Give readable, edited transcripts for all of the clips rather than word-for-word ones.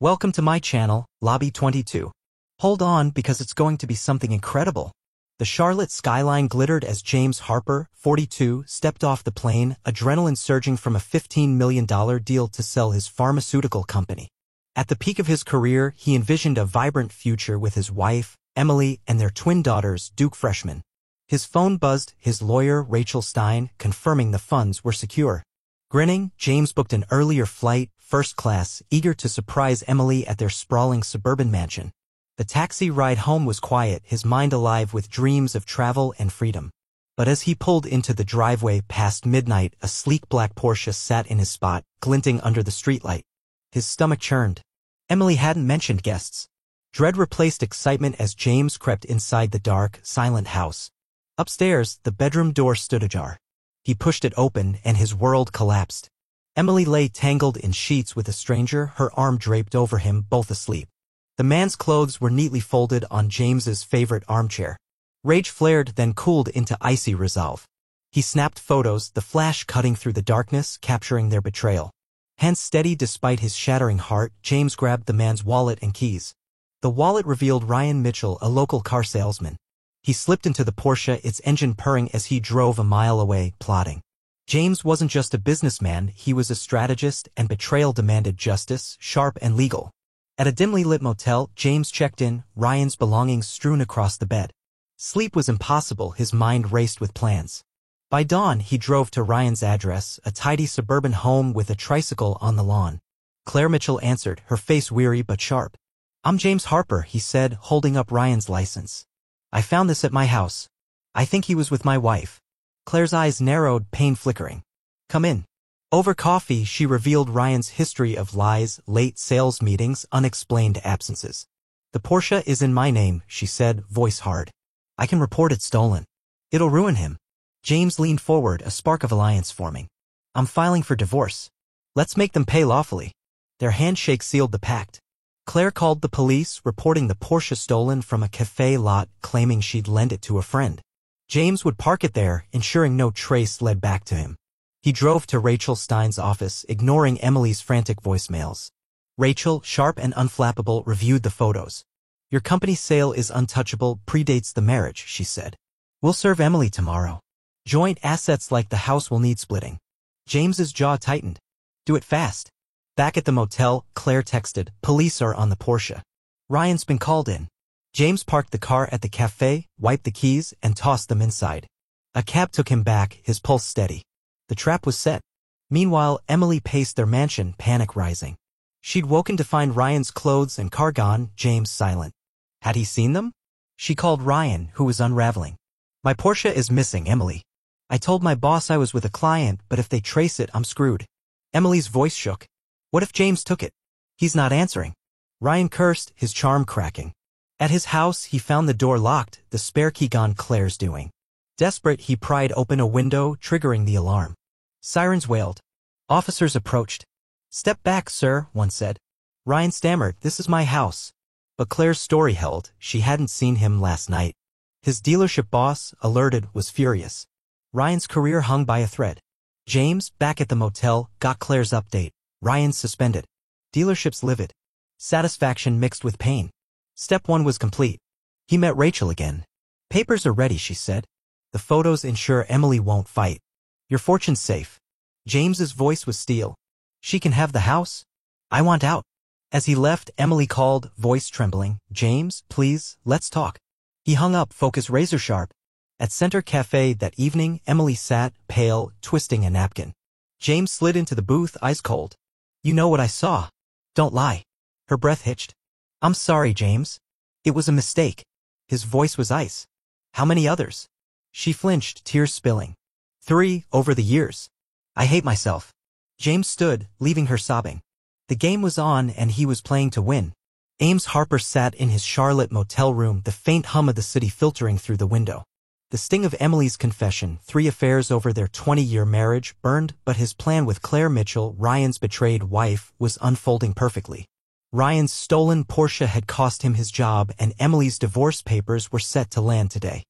Welcome to my channel, Lobby 22. Hold on because it's going to be something incredible. The Charlotte skyline glittered as James Harper, 42, stepped off the plane, adrenaline surging from a $15 million deal to sell his pharmaceutical company. At the peak of his career, he envisioned a vibrant future with his wife, Emily, and their twin daughters, Duke freshmen. His phone buzzed, his lawyer, Rachel Stein, confirming the funds were secure. Grinning, James booked an earlier flight, first class, eager to surprise Emily at their sprawling suburban mansion. The taxi ride home was quiet, his mind alive with dreams of travel and freedom. But as he pulled into the driveway past midnight, a sleek black Porsche sat in his spot, glinting under the streetlight. His stomach churned. Emily hadn't mentioned guests. Dread replaced excitement as James crept inside the dark, silent house. Upstairs, the bedroom door stood ajar. He pushed it open and his world collapsed. Emily lay tangled in sheets with a stranger, her arm draped over him, both asleep. The man's clothes were neatly folded on James's favorite armchair. Rage flared, then cooled into icy resolve. He snapped photos, the flash cutting through the darkness, capturing their betrayal. Hands steady despite his shattering heart, James grabbed the man's wallet and keys. The wallet revealed Ryan Mitchell, a local car salesman. He slipped into the Porsche, its engine purring as he drove a mile away, plodding. James wasn't just a businessman, he was a strategist, and betrayal demanded justice, sharp and legal. At a dimly lit motel, James checked in, Ryan's belongings strewn across the bed. Sleep was impossible, his mind raced with plans. By dawn, he drove to Ryan's address, a tidy suburban home with a tricycle on the lawn. Claire Mitchell answered, her face weary but sharp. "I'm James Harper," he said, holding up Ryan's license. "I found this at my house. I think he was with my wife." Claire's eyes narrowed, pain flickering. "Come in." Over coffee, she revealed Ryan's history of lies, late sales meetings, unexplained absences. "The Porsche is in my name," she said, voice hard. "I can report it stolen. It'll ruin him." James leaned forward, a spark of alliance forming. "I'm filing for divorce. Let's make them pay lawfully." Their handshake sealed the pact. Claire called the police, reporting the Porsche stolen from a cafe lot, claiming she'd lent it to a friend. James would park it there, ensuring no trace led back to him. He drove to Rachel Stein's office, ignoring Emily's frantic voicemails. Rachel, sharp and unflappable, reviewed the photos. "Your company's sale is untouchable, predates the marriage," she said. "We'll serve Emily tomorrow. Joint assets like the house will need splitting." James's jaw tightened. "Do it fast." Back at the motel, Claire texted, "Police are on the Porsche. Ryan's been called in." James parked the car at the cafe, wiped the keys, and tossed them inside. A cab took him back, his pulse steady. The trap was set. Meanwhile, Emily paced their mansion, panic rising. She'd woken to find Ryan's clothes and car gone, James silent. Had he seen them? She called Ryan, who was unraveling. "My Porsche is missing, Emily. I told my boss I was with a client, but if they trace it, I'm screwed." Emily's voice shook. "What if James took it? He's not answering." Ryan cursed, his charm cracking. At his house, he found the door locked, the spare key gone, Claire's doing. Desperate, he pried open a window, triggering the alarm. Sirens wailed. Officers approached. "Step back, sir," one said. Ryan stammered, "This is my house." But Claire's story held, she hadn't seen him last night. His dealership boss, alerted, was furious. Ryan's career hung by a thread. James, back at the motel, got Claire's update. Ryan suspended. Dealership's livid. Satisfaction mixed with pain. Step 1 was complete. He met Rachel again. "Papers are ready," she said. "The photos ensure Emily won't fight. Your fortune's safe." James's voice was steel. "She can have the house? I want out." As he left, Emily called, voice trembling, "James, please, let's talk." He hung up, focus razor sharp. At Center Cafe that evening, Emily sat, pale, twisting a napkin. James slid into the booth, ice cold. "You know what I saw. Don't lie." Her breath hitched. "I'm sorry, James. It was a mistake." His voice was ice. "How many others?" She flinched, tears spilling. "3, over the years. I hate myself." James stood, leaving her sobbing. The game was on and he was playing to win. James Harper sat in his Charlotte motel room, the faint hum of the city filtering through the window. The sting of Emily's confession, 3 affairs over their 20-year marriage, burned, but his plan with Claire Mitchell, Ryan's betrayed wife, was unfolding perfectly. Ryan's stolen Porsche had cost him his job, and Emily's divorce papers were set to land today.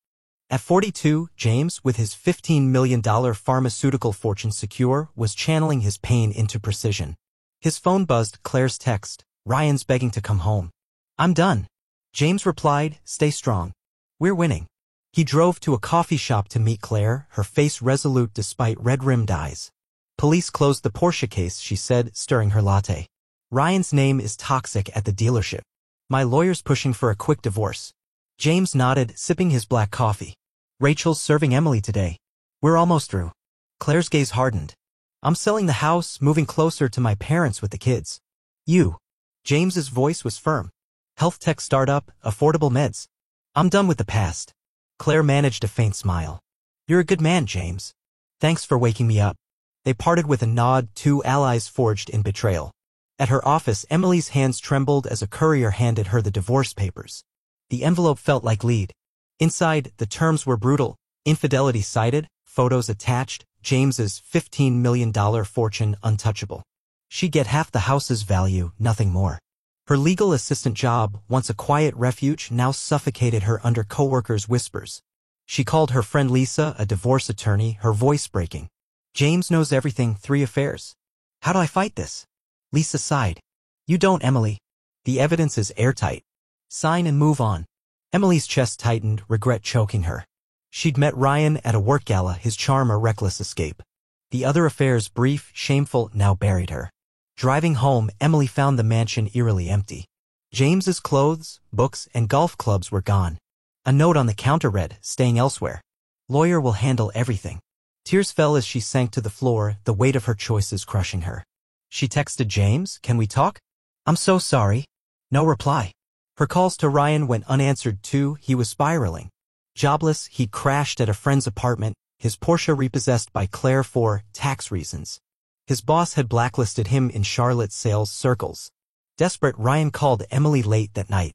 At 42, James, with his $15 million pharmaceutical fortune secure, was channeling his pain into precision. His phone buzzed, Claire's text, Ryan's begging to come home. I'm done. James replied, stay strong. We're winning. He drove to a coffee shop to meet Claire, her face resolute despite red-rimmed eyes. Police closed the Porsche case, she said, stirring her latte. Ryan's name is toxic at the dealership. My lawyer's pushing for a quick divorce. James nodded, sipping his black coffee. Rachel's serving Emily today. We're almost through. Claire's gaze hardened. I'm selling the house, moving closer to my parents with the kids. You. James's voice was firm. Health tech startup, affordable meds. I'm done with the past. Claire managed a faint smile. You're a good man, James. Thanks for waking me up. They parted with a nod, two allies forged in betrayal. At her office, Emily's hands trembled as a courier handed her the divorce papers. The envelope felt like lead. Inside, the terms were brutal. Infidelity cited, photos attached, James's $15 million fortune untouchable. She'd get half the house's value, nothing more. Her legal assistant job, once a quiet refuge, now suffocated her under coworkers' whispers. She called her friend Lisa, a divorce attorney, her voice breaking. James knows everything, 3 affairs. How do I fight this? Lisa sighed. You don't, Emily. The evidence is airtight. Sign and move on. Emily's chest tightened, regret choking her. She'd met Ryan at a work gala, his charm a reckless escape. The other affairs, brief, shameful, now buried her. Driving home, Emily found the mansion eerily empty. James's clothes, books, and golf clubs were gone. A note on the counter read, staying elsewhere. Lawyer will handle everything. Tears fell as she sank to the floor, the weight of her choices crushing her. She texted James, can we talk? I'm so sorry. No reply. Her calls to Ryan went unanswered too, he was spiraling. Jobless, he'd crashed at a friend's apartment, his Porsche repossessed by Claire for tax reasons. His boss had blacklisted him in Charlotte's sales circles. Desperate, Ryan called Emily late that night.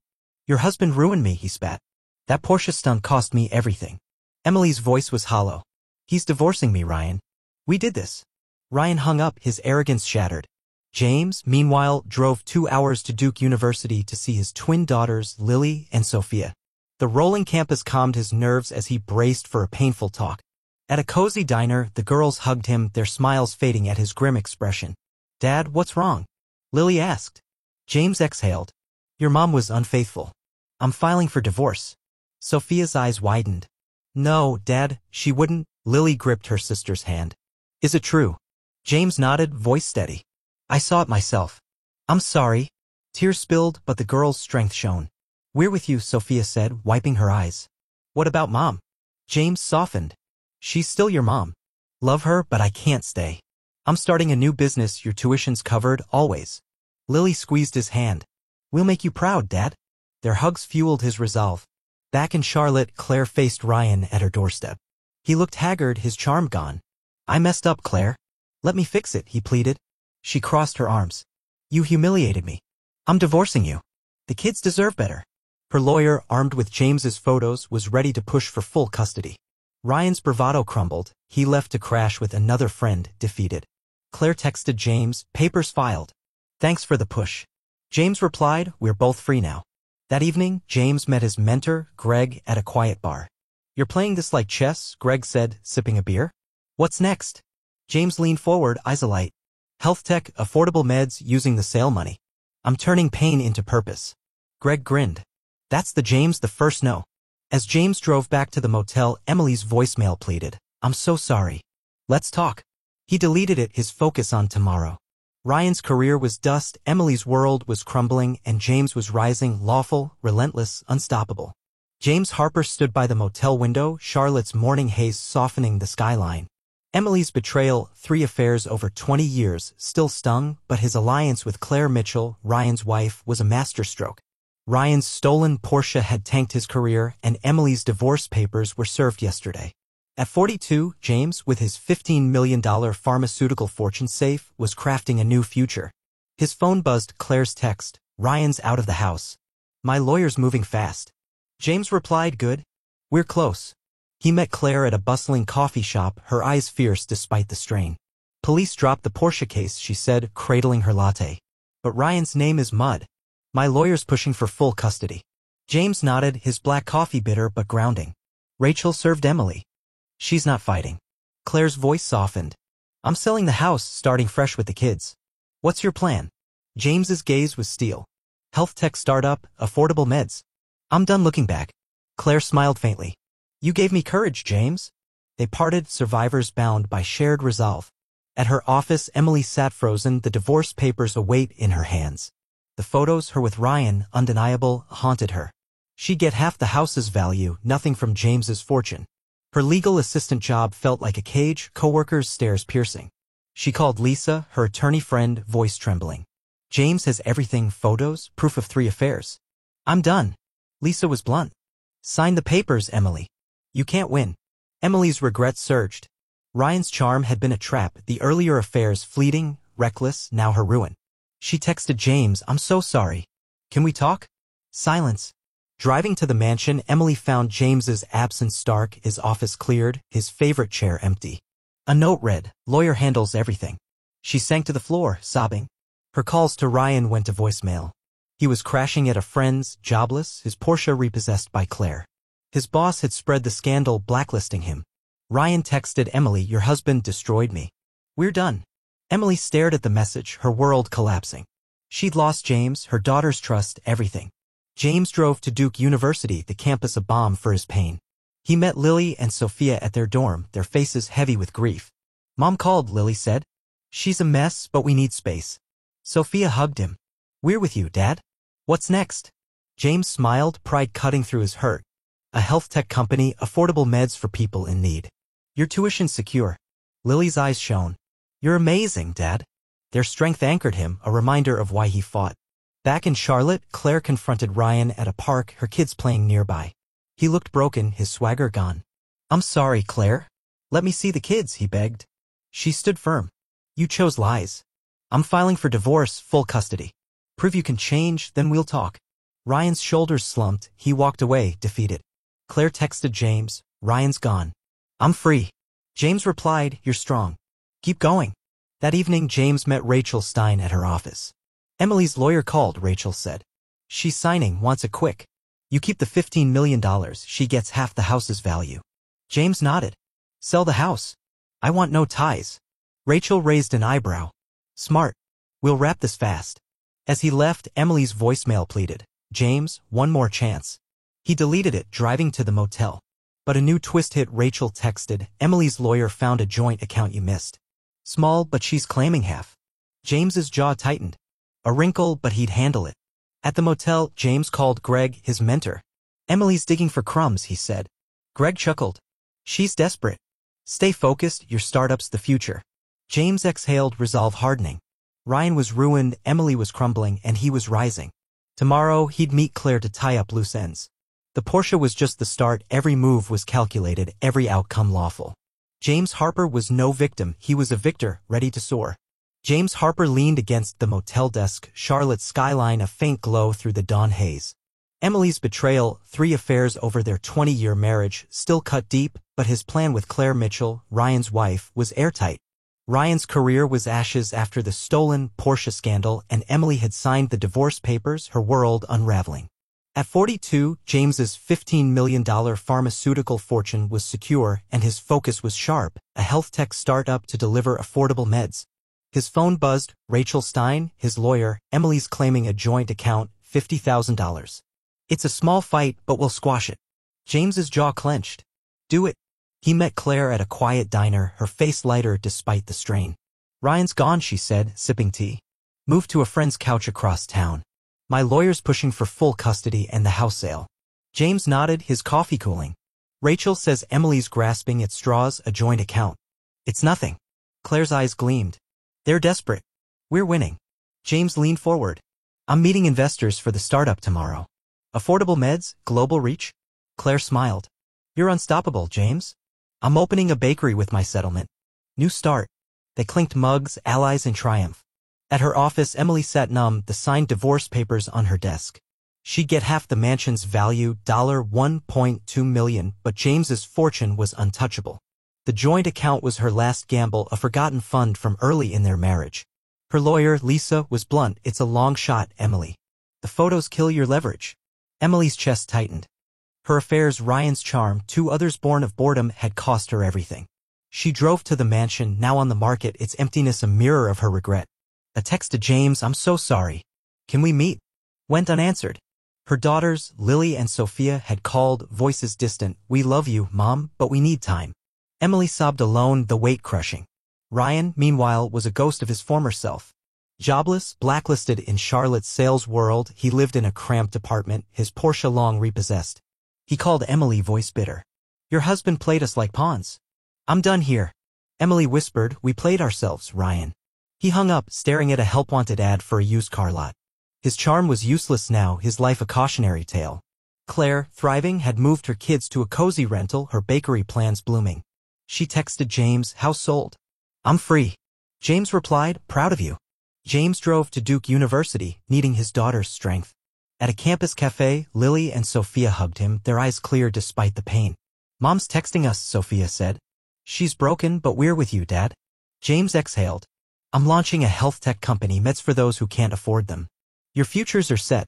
Your husband ruined me, he spat. That Porsche stunt cost me everything. Emily's voice was hollow. He's divorcing me, Ryan. We did this. Ryan hung up, his arrogance shattered. James, meanwhile, drove 2 hours to Duke University to see his twin daughters, Lily and Sophia. The rolling campus calmed his nerves as he braced for a painful talk. At a cozy diner, the girls hugged him, their smiles fading at his grim expression. Dad, what's wrong? Lily asked. James exhaled. Your mom was unfaithful. I'm filing for divorce. Sophia's eyes widened. No, Dad, she wouldn't. Lily gripped her sister's hand. Is it true? James nodded, voice steady. I saw it myself. I'm sorry. Tears spilled, but the girl's strength shone. We're with you, Sophia said, wiping her eyes. What about Mom? James softened. She's still your mom. Love her, but I can't stay. I'm starting a new business, your tuition's covered, always. Lily squeezed his hand. We'll make you proud, Dad. Their hugs fueled his resolve. Back in Charlotte, Claire faced Ryan at her doorstep. He looked haggard, his charm gone. I messed up, Claire. Let me fix it, he pleaded. She crossed her arms. You humiliated me. I'm divorcing you. The kids deserve better. Her lawyer, armed with James's photos, was ready to push for full custody. Ryan's bravado crumbled. He left to crash with another friend, defeated. Claire texted James, papers filed. Thanks for the push. James replied, we're both free now. That evening, James met his mentor, Greg, at a quiet bar. You're playing this like chess, Greg said, sipping a beer. What's next? James leaned forward, eyes alight. Health tech, affordable meds, using the sale money. I'm turning pain into purpose. Greg grinned. That's the James the first know. As James drove back to the motel, Emily's voicemail pleaded. I'm so sorry. Let's talk. He deleted it, his focus on tomorrow. Ryan's career was dust, Emily's world was crumbling, and James was rising, lawful, relentless, unstoppable. James Harper stood by the motel window, Charlotte's morning haze softening the skyline. Emily's betrayal, 3 affairs over 20 years, still stung, but his alliance with Claire Mitchell, Ryan's wife, was a masterstroke. Ryan's stolen Porsche had tanked his career, and Emily's divorce papers were served yesterday. At 42, James, with his $15 million pharmaceutical fortune safe, was crafting a new future. His phone buzzed, Claire's text, Ryan's out of the house. My lawyer's moving fast. James replied, good. We're close. He met Claire at a bustling coffee shop, her eyes fierce despite the strain. Police dropped the Porsche case, she said, cradling her latte. But Ryan's name is mud. My lawyer's pushing for full custody. James nodded, his black coffee bitter but grounding. Rachel served Emily. She's not fighting. Claire's voice softened. I'm selling the house, starting fresh with the kids. What's your plan? James's gaze was steel. Health tech startup, affordable meds. I'm done looking back. Claire smiled faintly. You gave me courage, James. They parted, survivors bound by shared resolve. At her office, Emily sat frozen, the divorce papers await in her hands. The photos, her with Ryan, undeniable, haunted her. She'd get half the house's value, nothing from James's fortune. Her legal assistant job felt like a cage, coworkers' stares piercing. She called Lisa, her attorney friend, voice trembling. James has everything, photos, proof of 3 affairs. I'm done. Lisa was blunt. Sign the papers, Emily. You can't win. Emily's regret surged. Ryan's charm had been a trap, the earlier affairs fleeting, reckless, now her ruin. She texted James, I'm so sorry. Can we talk? Silence. Driving to the mansion, Emily found James's absence stark, his office cleared, his favorite chair empty. A note read, lawyer handles everything. She sank to the floor, sobbing. Her calls to Ryan went to voicemail. He was crashing at a friend's, jobless, his Porsche repossessed by Claire. His boss had spread the scandal, blacklisting him. Ryan texted Emily, your husband destroyed me. We're done. Emily stared at the message, her world collapsing. She'd lost James, her daughter's trust, everything. James drove to Duke University, the campus a balm for his pain. He met Lily and Sophia at their dorm, their faces heavy with grief. Mom called, Lily said. She's a mess, but we need space. Sophia hugged him. We're with you, Dad. What's next? James smiled, pride cutting through his hurt. A health tech company, affordable meds for people in need. Your tuition secure. Lily's eyes shone. You're amazing, Dad. Their strength anchored him, a reminder of why he fought. Back in Charlotte, Claire confronted Ryan at a park, her kids playing nearby. He looked broken, his swagger gone. I'm sorry, Claire. Let me see the kids, he begged. She stood firm. You chose lies. I'm filing for divorce, full custody. Prove you can change, then we'll talk. Ryan's shoulders slumped, he walked away, defeated. Claire texted James, Ryan's gone. I'm free. James replied, you're strong. Keep going. That evening, James met Rachel Stein at her office. Emily's lawyer called, Rachel said. She's signing, wants it quick. You keep the $15 million, she gets half the house's value. James nodded. Sell the house. I want no ties. Rachel raised an eyebrow. Smart. We'll wrap this fast. As he left, Emily's voicemail pleaded. James, one more chance. He deleted it, driving to the motel. But a new twist hit. Rachel texted, Emily's lawyer found a joint account you missed. Small, but she's claiming half. James's jaw tightened. A wrinkle, but he'd handle it. At the motel, James called Greg, his mentor. Emily's digging for crumbs, he said. Greg chuckled. She's desperate. Stay focused, your startup's the future. James exhaled, resolve hardening. Ryan was ruined, Emily was crumbling, and he was rising. Tomorrow, he'd meet Claire to tie up loose ends. The Porsche was just the start, every move was calculated, every outcome lawful. James Harper was no victim, he was a victor, ready to soar. James Harper leaned against the motel desk, Charlotte's skyline a faint glow through the dawn haze. Emily's betrayal, 3 affairs over their 20-year marriage, still cut deep, but his plan with Claire Mitchell, Ryan's wife, was airtight. Ryan's career was ashes after the stolen Porsche scandal, and Emily had signed the divorce papers, her world unraveling. At 42, James's $15 million pharmaceutical fortune was secure, and his focus was sharp, a health tech startup to deliver affordable meds. His phone buzzed, Rachel Stein, his lawyer, Emily's claiming a joint account, $50,000. It's a small fight, but we'll squash it. James's jaw clenched. Do it. He met Claire at a quiet diner, her face lighter despite the strain. Ryan's gone, she said, sipping tea. Moved to a friend's couch across town. My lawyer's pushing for full custody and the house sale. James nodded, his coffee cooling. Rachel says Emily's grasping at straws, a joint account. It's nothing. Claire's eyes gleamed. They're desperate. We're winning. James leaned forward. I'm meeting investors for the startup tomorrow. Affordable meds, global reach? Claire smiled. You're unstoppable, James. I'm opening a bakery with my settlement. New start. They clinked mugs, allies in triumph. At her office, Emily sat numb, the signed divorce papers on her desk. She'd get half the mansion's value, $1.2 million, but James's fortune was untouchable. The joint account was her last gamble, a forgotten fund from early in their marriage. Her lawyer, Lisa, was blunt. It's a long shot, Emily. The photos kill your leverage. Emily's chest tightened. Her affairs, Ryan's charm, 2 others born of boredom, had cost her everything. She drove to the mansion, now on the market, its emptiness a mirror of her regret. A text to James, I'm so sorry. Can we meet? Went unanswered. Her daughters, Lily and Sophia, had called, voices distant, we love you, Mom, but we need time. Emily sobbed alone, the weight crushing. Ryan, meanwhile, was a ghost of his former self. Jobless, blacklisted in Charlotte's sales world, he lived in a cramped apartment, his Porsche long repossessed. He called Emily, voice bitter. Your husband played us like pawns. I'm done here. Emily whispered, we played ourselves, Ryan. He hung up, staring at a help-wanted ad for a used car lot. His charm was useless now, his life a cautionary tale. Claire, thriving, had moved her kids to a cozy rental, her bakery plans blooming. She texted James, house sold. I'm free. James replied, proud of you. James drove to Duke University, needing his daughter's strength. At a campus cafe, Lily and Sophia hugged him, their eyes clear despite the pain. Mom's texting us, Sophia said. She's broken, but we're with you, Dad. James exhaled. I'm launching a health tech company, meds for those who can't afford them. Your futures are set.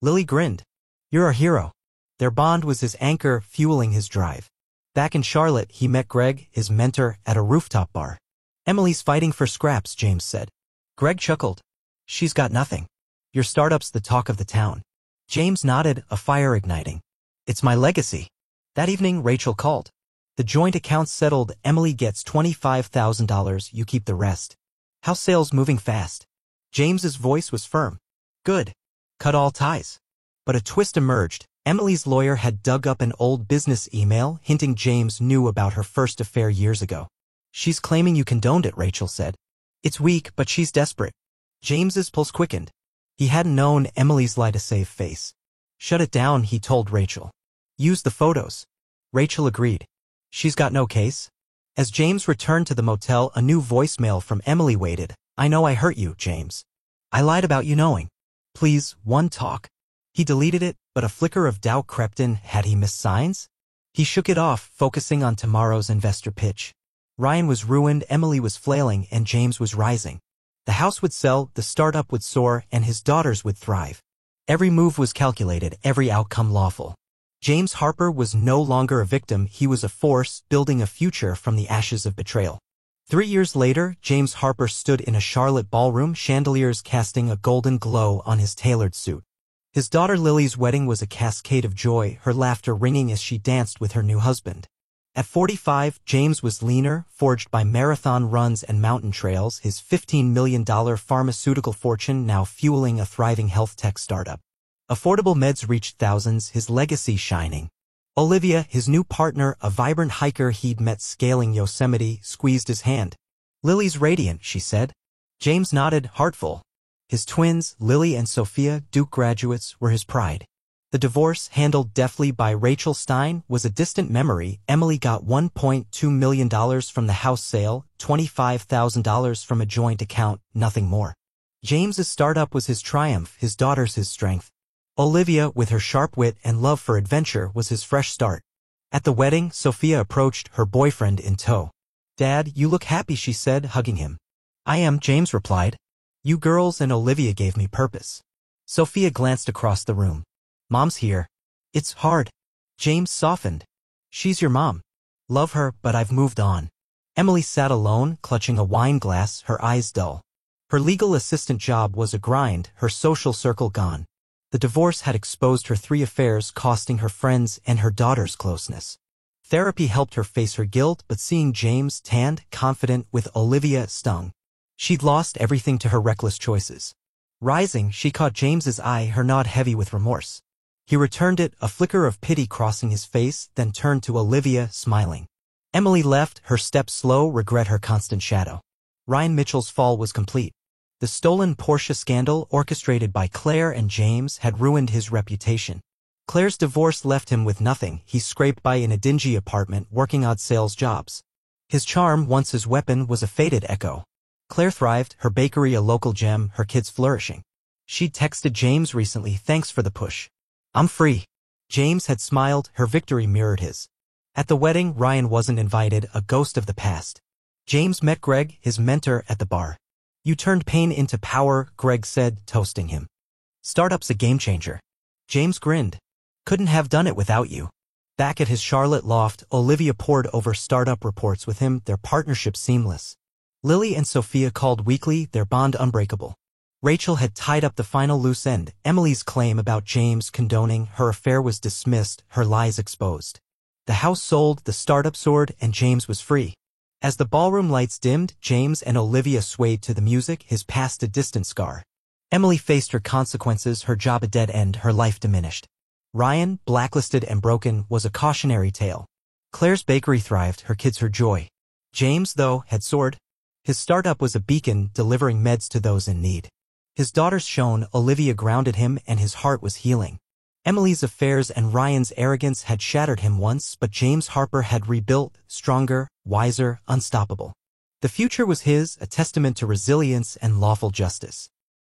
Lily grinned. You're our hero. Their bond was his anchor, fueling his drive. Back in Charlotte, he met Greg, his mentor, at a rooftop bar. Emily's fighting for scraps, James said. Greg chuckled. She's got nothing. Your startup's the talk of the town. James nodded, a fire igniting. It's my legacy. That evening, Rachel called. The joint accounts settled, Emily gets $25,000, you keep the rest. House sales moving fast. James's voice was firm. Good. Cut all ties. But a twist emerged. Emily's lawyer had dug up an old business email hinting James knew about her first affair years ago. She's claiming you condoned it, Rachel said. It's weak, but she's desperate. James's pulse quickened. He hadn't known Emily's lie to save face. Shut it down, he told Rachel. Use the photos. Rachel agreed. She's got no case. As James returned to the motel, a new voicemail from Emily waited. I know I hurt you, James. I lied about you knowing. Please, one talk. He deleted it, but a flicker of doubt crept in. Had he missed signs? He shook it off, focusing on tomorrow's investor pitch. Ryan was ruined, Emily was flailing, and James was rising. The house would sell, the startup would soar, and his daughters would thrive. Every move was calculated, every outcome lawful. James Harper was no longer a victim, he was a force, building a future from the ashes of betrayal. 3 years later, James Harper stood in a Charlotte ballroom, chandeliers casting a golden glow on his tailored suit. His daughter Lily's wedding was a cascade of joy, her laughter ringing as she danced with her new husband. At 45, James was leaner, forged by marathon runs and mountain trails, his $15 million pharmaceutical fortune now fueling a thriving health tech startup. Affordable meds reached thousands, his legacy shining. Olivia, his new partner, a vibrant hiker he'd met scaling Yosemite, squeezed his hand. Lily's radiant, she said. James nodded, heartful. His twins, Lily and Sophia, Duke graduates, were his pride. The divorce, handled deftly by Rachel Stein, was a distant memory. Emily got $1.2 million from the house sale, $25,000 from a joint account, nothing more. James's startup was his triumph, his daughters his strength. Olivia, with her sharp wit and love for adventure, was his fresh start. At the wedding, Sophia approached, her boyfriend in tow. Dad, you look happy, she said, hugging him. I am, James replied. You girls and Olivia gave me purpose. Sophia glanced across the room. Mom's here. It's hard. James softened. She's your mom. Love her, but I've moved on. Emily sat alone, clutching a wine glass, her eyes dull. Her legal assistant job was a grind, her social circle gone. The divorce had exposed her 3 affairs, costing her friends and her daughters closeness. Therapy helped her face her guilt, but seeing James tanned, confident, with Olivia stung. She'd lost everything to her reckless choices. Rising, she caught James's eye, her nod heavy with remorse. He returned it, a flicker of pity crossing his face, then turned to Olivia, smiling. Emily left, her step slow, regret her constant shadow. Ryan Mitchell's fall was complete. The stolen Porsche scandal, orchestrated by Claire and James, had ruined his reputation. Claire's divorce left him with nothing, he scraped by in a dingy apartment, working odd sales jobs. His charm, once his weapon, was a faded echo. Claire thrived, her bakery a local gem, her kids flourishing. She'd texted James recently, thanks for the push. I'm free. James had smiled, her victory mirrored his. At the wedding, Ryan wasn't invited, a ghost of the past. James met Greg, his mentor, at the bar. You turned pain into power, Greg said, toasting him. Startup's a game changer. James grinned. Couldn't have done it without you. Back at his Charlotte loft, Olivia pored over startup reports with him, their partnership seamless. Lily and Sophia called weekly, their bond unbreakable. Rachel had tied up the final loose end. Emily's claim about James condoning her affair was dismissed, her lies exposed. The house sold, the startup soared, and James was free. As the ballroom lights dimmed, James and Olivia swayed to the music, his past a distant scar. Emily faced her consequences, her job a dead end, her life diminished. Ryan, blacklisted and broken, was a cautionary tale. Claire's bakery thrived, her kids her joy. James, though, had soared. His startup was a beacon, delivering meds to those in need. His daughters shone, Olivia grounded him, and his heart was healing. Emily's affairs and Ryan's arrogance had shattered him once, but James Harper had rebuilt, stronger, wiser, unstoppable. The future was his, a testament to resilience and lawful justice.